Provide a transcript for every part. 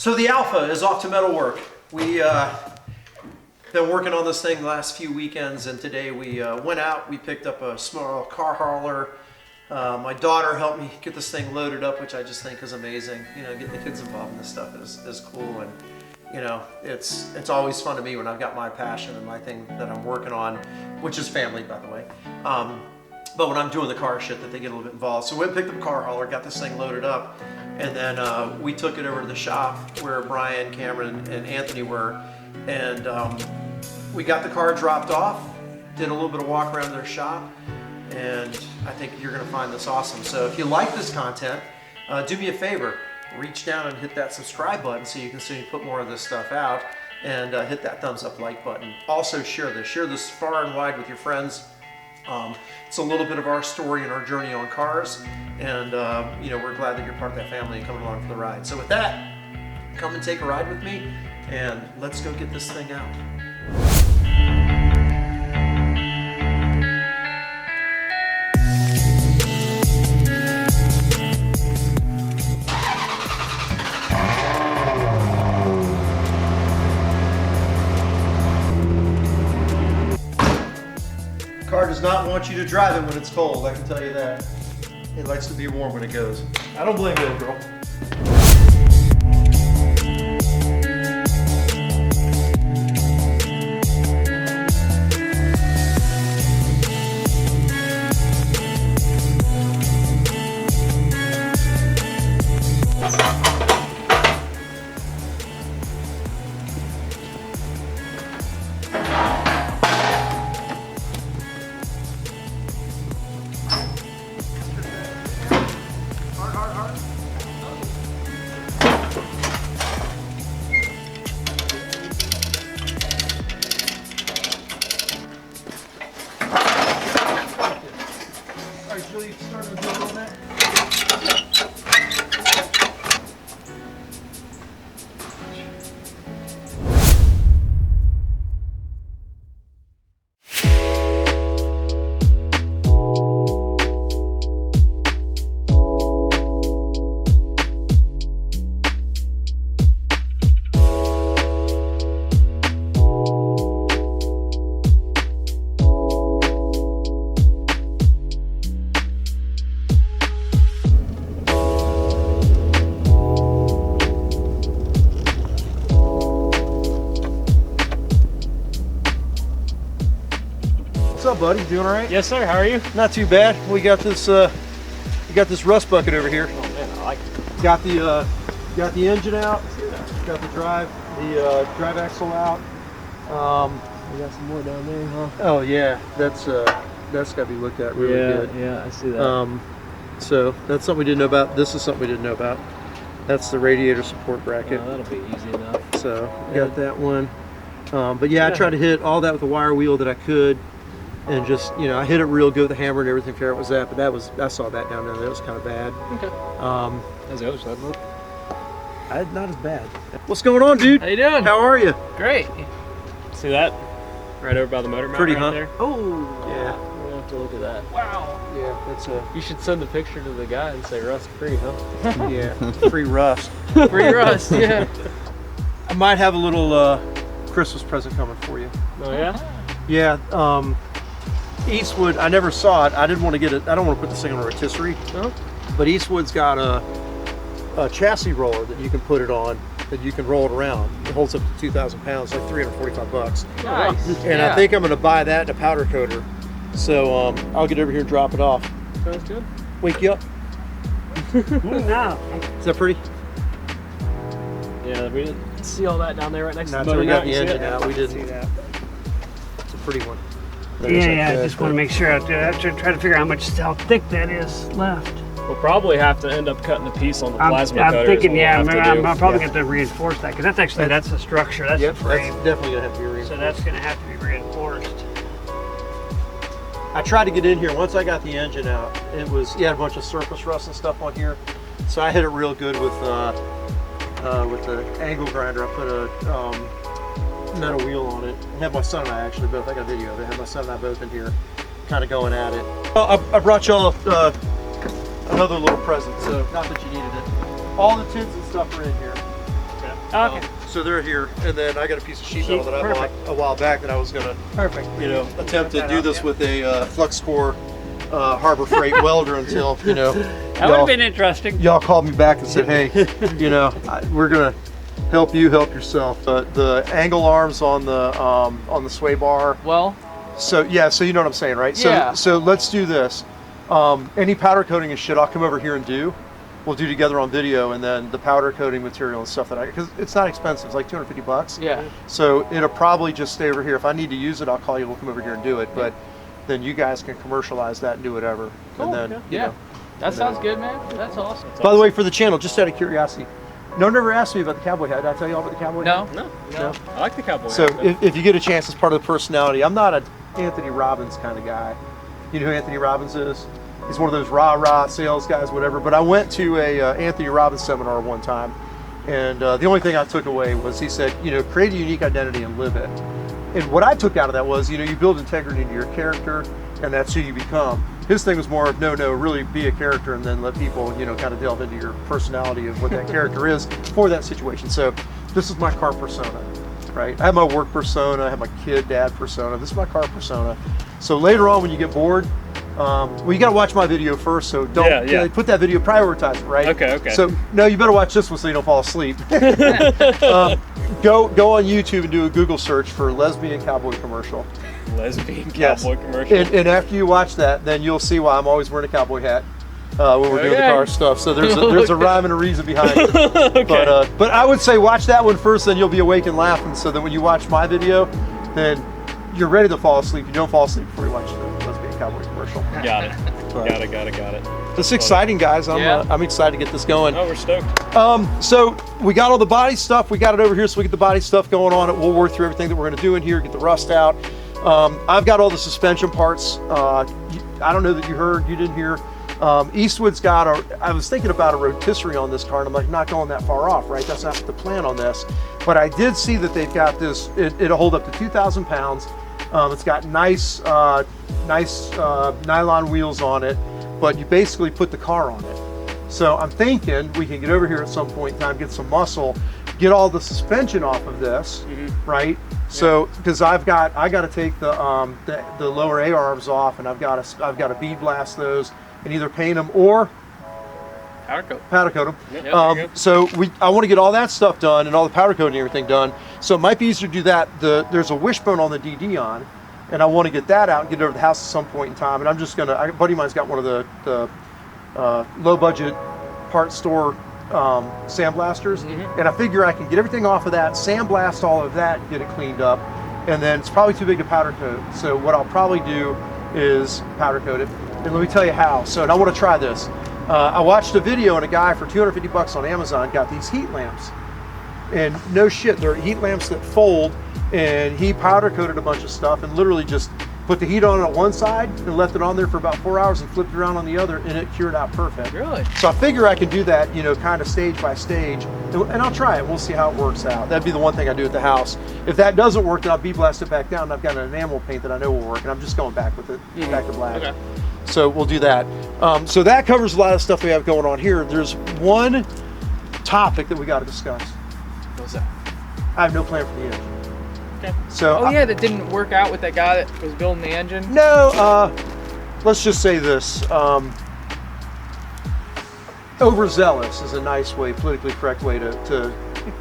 So the Alfa is off to metal work. We been working on this thing the last few weekends, and today we went out. We picked up a small car hauler. My daughter helped me get this thing loaded up, which I just think is amazing. You know, getting the kids involved in this stuff is cool, and you know, it's always fun to me when I've got my passion and my thing that I'm working on, which is family, by the way. But when I'm doing the car shit, that they get a little bit involved. So we picked up a car hauler, got this thing loaded up, and then we took it over to the shop where Brian, Cameron, and Anthony were, and we got the car dropped off, did a little bit of walk around their shop, and I think you're gonna find this awesome. So if you like this content, do me a favor, reach down and hit that subscribe button so you can see me put more of this stuff out, and hit that thumbs up like button. Also share this far and wide with your friends. It's a little bit of our story and our journey on cars, and you know, we're glad that you're part of that family and coming along for the ride. So with that, come and take a ride with me, and let's go get this thing out. Car does not want you to drive it when it's cold, I can tell you that. It likes to be warm when it goes. I don't blame you, girl. Really starting to do all that. What's up, buddy? Doing all right? Yes, sir. How are you? Not too bad. We got this rust bucket over here. Oh man, I like it. Got the engine out. Got the drive axle out. We got some more down there, huh? Oh yeah, that's got to be looked at really good. Yeah, I see that. So that's something we didn't know about. This is something we didn't know about. That's the radiator support bracket. That'll be easy enough. So got that one. But yeah, I tried to hit all that with a wire wheel that I could. And just, you know, I hit it real good with the hammer and everything, figure out what was that, but I saw that down there, that was kind of bad. Okay. How's the other side look? Not as bad. What's going on, dude? How you doing? How are you? Great. See that? Right over by the motor mount. Pretty, right huh? there? Oh, yeah. We'll have to look at that. Wow. Yeah, that's a... You should send the picture to the guy and say rust free, huh? Yeah, free rust. Free rust, yeah. I might have a little Christmas present coming for you. Oh yeah? Yeah, Eastwood, I never saw it. I didn't want to get it. I don't want to put this thing on a rotisserie. No? But Eastwood's got a chassis roller that you can put it on, that you can roll it around. It holds up to 2,000 pounds, like 345 bucks. Nice. And yeah. I think I'm going to buy that and a powder coater. So I'll get over here and drop it off. Sounds good. Wake you up. No. Is that pretty? Yeah, we didn't see all that down there right next to Not the until motor we got mount. the You see engine it? out. We didn't. See that. It's a pretty one. Yeah, I just want to make sure. I have to try to figure out how thick that is left. We'll probably have to end up cutting the piece on the plasma I'm cutter. thinking, yeah, I'm probably Yeah. going to reinforce that because that's the structure. That's Yep, the frame. that's definitely going to have to be reinforced. So that's going to have to be reinforced. I tried to get in here. Once I got the engine out, it had a bunch of surface rust and stuff on here. So I hit it real good with the angle grinder. I put a metal wheel on it. I had my son and I actually both, I got a video of it, I had my son and I both in here kind of going at it. I brought y'all another little present, so not that you needed it. All the tins and stuff are in here. Okay. Okay. So they're here, and then I got a piece of sheet metal that I bought Perfect. a while back that I was gonna, Perfect. attempt to do this with a flux core Harbor Freight welder until, That would have been interesting. y'all called me back and said, hey, we're gonna help you help yourself. The angle arms on the sway bar. Well, So so you know what I'm saying, right? Yeah. So let's do this. Any powder coating and shit, I'll come over here and do. We'll do together on video, and then the powder coating material and stuff because it's not expensive. It's like $250. yeah. So it'll probably just stay over here. If I need to use it, I'll call you. We'll come over here and do it. But then you guys can commercialize that and do whatever. Cool. And then, Yeah. That sounds good, man. That's awesome. By the way, for the channel, just out of curiosity, no one ever asked me about the cowboy hat. Did I tell you all about the cowboy hat? No. No. I like the cowboy. So hat, if you get a chance, it's part of the personality. I'm not an Anthony Robbins kind of guy. You know who Anthony Robbins is? He's one of those rah-rah sales guys, whatever. But I went to a Anthony Robbins seminar one time, and the only thing I took away was he said, create a unique identity and live it. And what I took out of that was, you build integrity into your character, and that's who you become. His thing was more of, no, really be a character, and then let people, kind of delve into your personality of what that character is for that situation. So this is my car persona, right? I have my work persona, I have my kid, dad persona. This is my car persona. So later on, when you get bored, you got to watch my video first. So don't put that video, prioritize it, right? Okay. So no, you better watch this one so you don't fall asleep. Go on YouTube and do a Google search for lesbian cowboy commercial. lesbian Yes. cowboy commercial. And after you watch that, then you'll see why I'm always wearing a cowboy hat when we're doing the Okay. car stuff. So there's a rhyme and a reason behind it. But I would say watch that one first, then you'll be awake and laughing. So that when you watch my video, then you're ready to fall asleep. You don't fall asleep before you watch the lesbian cowboy commercial. Got it. Got it. It's exciting, guys. Yeah. I'm excited to get this going. Oh, we're stoked. So we got all the body stuff. We got it over here, so we get the body stuff going on it. We'll work through everything that we're going to do in here, get the rust out. I've got all the suspension parts. I don't know that you heard, you didn't hear. Eastwood's got I was thinking about a rotisserie on this car, and I'm like, not going that far off, right? That's not the plan on this. But I did see that they've got this, it'll hold up to 2,000 pounds. It's got nice nylon wheels on it, but you basically put the car on it. So I'm thinking we can get over here at some point in time, get some muscle, get all the suspension off of this, right? So because I got to take the lower A arms off, and I've got to bead blast those and either paint them or powder coat them. Yep, So I want to get all that stuff done and all the powder coating and everything done. So it might be easier to do that. There's a wishbone on the DD on, and I want to get that out and get it over to the house at some point in time. And I'm just gonna. A buddy of mine's got one of the low budget part store sandblasters, and I figure I can get everything off of that, sandblast all of that, get it cleaned up, and then it's probably too big to powder coat. So what I'll probably do is powder coat it. And let me tell you how. So, and I want to try this. I watched a video, and a guy for $250 on Amazon got these heat lamps. And no shit, they're heat lamps that fold, and he powder coated a bunch of stuff and literally just put the heat on one side and left it on there for about 4 hours and flipped it around on the other, and it cured out perfect. Really? So I figure I can do that, kind of stage by stage, and I'll try it. We'll see how it works out. That'd be the one thing I do at the house. If that doesn't work, then I'll bead blast it back down, and I've got an enamel paint that I know will work, and I'm just going back with it, back to black. Okay. So we'll do that. So that covers a lot of stuff we have going on here. There's one topic that we got to discuss. What's that? I have no plan for the engine. Okay. So Oh yeah, that didn't work out with that guy that was building the engine. no, let's just say this. Overzealous is a nice way, politically correct way to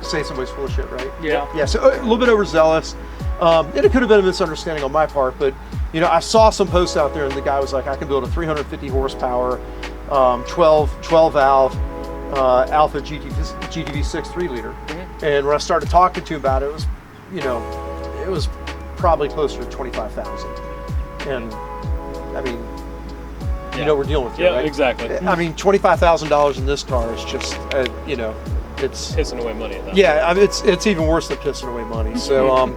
say somebody's full of shit, right? Yeah. Yeah, so a little bit overzealous. And it could have been a misunderstanding on my part, but I saw some posts out there, and the guy was like, I can build a 350 horsepower, 12 valve Alfa GTV6 3-liter. And when I started talking to him about it, it was probably closer to 25,000. And I mean, we're dealing with here, Yeah, right? exactly. I mean, $25,000 in this car is just, it's Pissing away money at that. yeah. I mean, it's even worse than pissing away money. So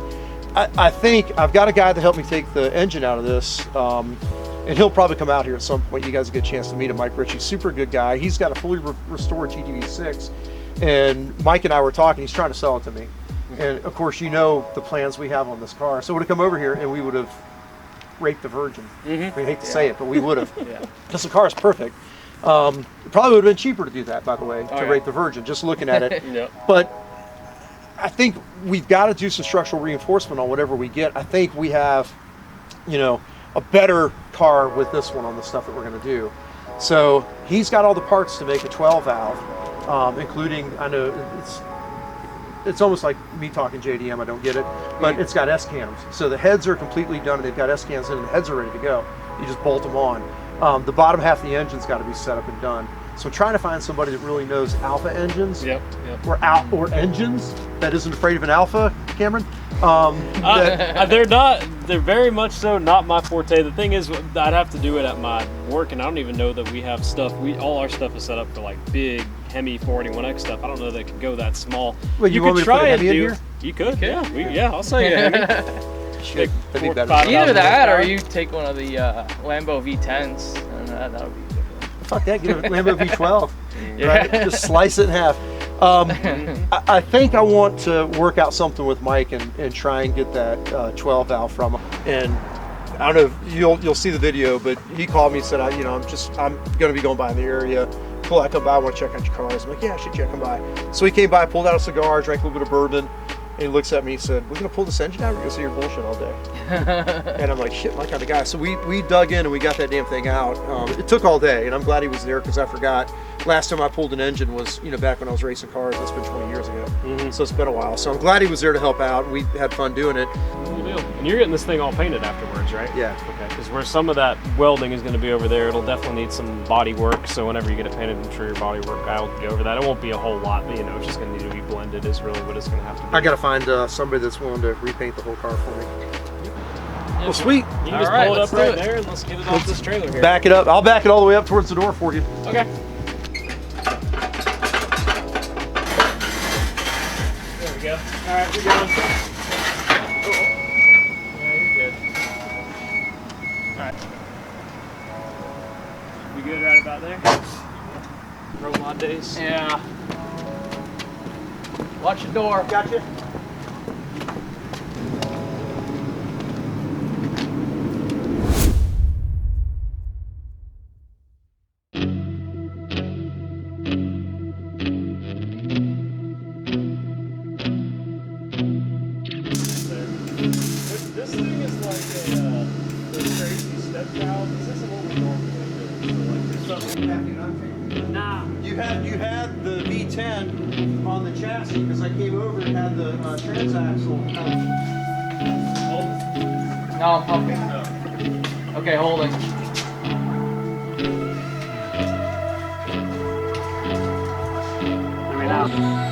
I think I've got a guy to help me take the engine out of this, and he'll probably come out here at some point. You guys get a chance to meet him. Mike Ritchie, super good guy. He's got a fully restored GTV6, and Mike and I were talking. He's trying to sell it to me, and of course, the plans we have on this car. So would have come over here, and we would have raped the Virgin. I hate to say it, but we would have, because the car is perfect. It probably would have been cheaper to do that, by the way, to rape the Virgin. Just looking at it, Yeah. but I think we've got to do some structural reinforcement on whatever we get. I think we have, you know, a better car with this one on the stuff that we're going to do. So he's got all the parts to make a 12 valve, including, I know it's almost like me talking JDM, I don't get it, but it's got S-cams. So the heads are completely done and they've got S-cams in and the heads are ready to go. You just bolt them on. The bottom half of the engine's got to be set up and done. So I'm trying to find somebody that really knows Alfa engines. Yep. Or engines that isn't afraid of an Alfa, Cameron. They're very much so not my forte. The thing is, I'd have to do it at my work, and I don't even know that we have stuff. All our stuff is set up for like big Hemi 481X stuff. I don't know that it could go that small. Well, you want me to put a Hemi in here? You could, yeah. I'll say a Hemi. That'd be better. Either that, or you take one of the Lambo V10s, and that would be different. Fuck that, give it a Lambo V12. Right? Just slice it in half. I think I want to work out something with Mike and try and get that 12 valve from him. And I don't know if you'll see the video, but he called me and said, I'm going to be going by in the area. Cool, I come by, I want to check out your cars. I'm like, yeah, I should check them by. So he came by, pulled out a cigar, drank a little bit of bourbon, and he looks at me and said, we're going to pull this engine out, or we're going to see your bullshit all day. And I'm like, shit, my kind of guy. So we dug in and we got that damn thing out. It took all day, and I'm glad he was there because I forgot. Last time I pulled an engine was, back when I was racing cars. That's been 20 years ago. So it's been a while. So I'm glad he was there to help out. We had fun doing it. Good deal. And you're getting this thing all painted afterwards, right? Yeah. Okay. Because where some of that welding is going to be over there, it'll definitely need some body work. So whenever you get it painted, I'm sure your body work guy will go over that. It won't be a whole lot, but it's just going to need to be blended. Is really what it's going to have to be. I got to find somebody that's willing to repaint the whole car for me. Yeah, Well, sweet. You can just All right, pull it let's up do right it. there and let's get it off this trailer here. Back it up. I'll back it all the way up towards the door for you. Okay. There we go. All right, we're going. Yeah, you're good. All right. We good right about there? Roll my days. Yeah. Watch the door. Gotcha. This thing is like a crazy step valve. Is this what we normally do? Nah. You had the V10 on the chassis because I came over and had the transaxle. No, I'm pumping. Okay, holding. Let me know.